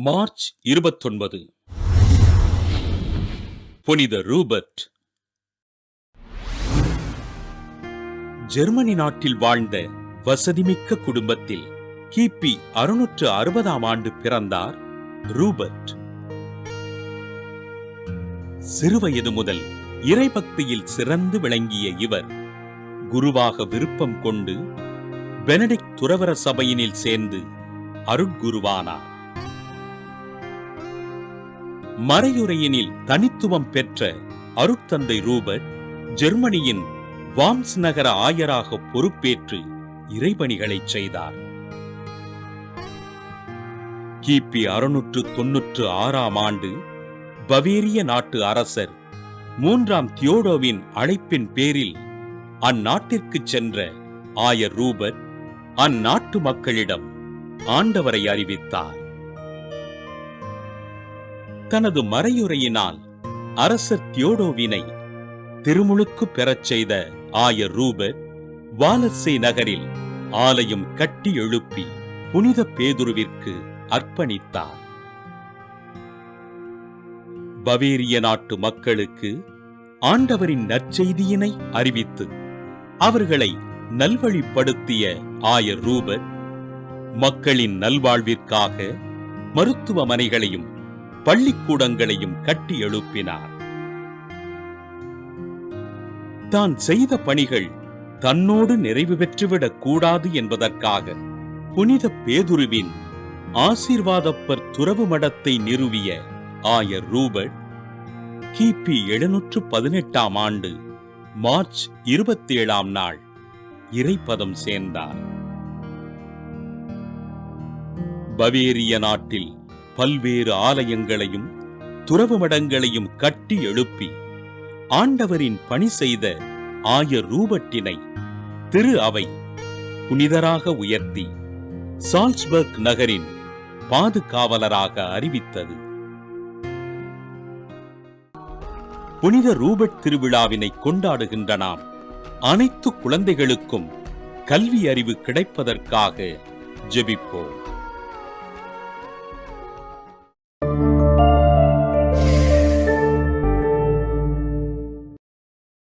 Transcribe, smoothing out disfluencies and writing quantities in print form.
March 29 புனித Rupert. Germany நாட்டில் வாழ்ந்த வசதிமிக்க குடும்பத்தில் கிபி 660ஆம் ஆண்டு பிறந்தார் ரூபர்ட். சிறுவயது முதல் இறைபக்தியில் சிறந்து விளங்கிய இவர் குருவாக விருப்பம் கொண்டு பெனடிக்ட் துறவற சபையினில் சேர்ந்து அருட்குருவானார். மறையுரையினில் தனித்துவம் பெற்ற அருட்தந்தை ரூபர்ட் ஜெர்மனியின் வாம்ஸ் நகர ஆயராக பொறுப்பேற்று இறைபணிகளை செய்தார். கிபி 696ஆம் ஆண்டு பவேரிய நாட்டு அரசர் 3ஆம் தியோடோவின் அழைப்பின் பேரில் அந்நாட்டிற்கு சென்ற ஆயர் ரூபர்ட் அந்நாட்டு மக்களிடம் ஆண்டவரை அறிவித்தார். தனது மறையுரையினால் அரசர் தியோடோவினை திருமுழுக்கு பெறச் செய்த ஆயர் ரூபர்ட் வாலஸ்ஸே நகரில் ஆலயம் கட்டி எழுப்பி புனித பேதுருவிற்கு அர்ப்பணித்தார். பவேரிய நாட்டு மக்களுக்கு ஆண்டவரின் நற்செய்தியினை அறிவித்து அவர்களை நல்வழிப்படுத்திய ஆயர் ரூபர்ட் மக்களின் நல்வாழ்விற்காக மருத்துவமனைகளையும் பள்ளிக்கூடங்களையும் கட்டி எழுப்பினார். தான் செய்த பணிகள் தன்னோடு நிறைவு பெற்றுவிடக் கூடாது என்பதற்காக புனித பேதுருவின் ஆசீர்வாதப்பர் துறவு மடத்தை நிறுவிய ஆயர் ரூபர்ட் கிபி 718ஆம் ஆண்டு மார்ச் 27ஆம் நாள் இறைப்பதம் சேர்ந்தார். பவேரிய நாட்டில் பல்வேறு ஆலயங்களையும் துறவு மடங்களையும் கட்டி எழுப்பி ஆண்டவரின் பணி செய்த ஆயர் ரூபர்ட்டினை திரு அவை புனிதராக உயர்த்தி சால்ஸ்பர்க் நகரின் பாதுகாவலராக அறிவித்தது. புனித ரூபர்ட் திருவிழாவினை கொண்டாடுகின்ற நாம் அனைத்து குழந்தைகளுக்கும் கல்வி அறிவு கிடைப்பதற்காக ஜெபிப்போம்.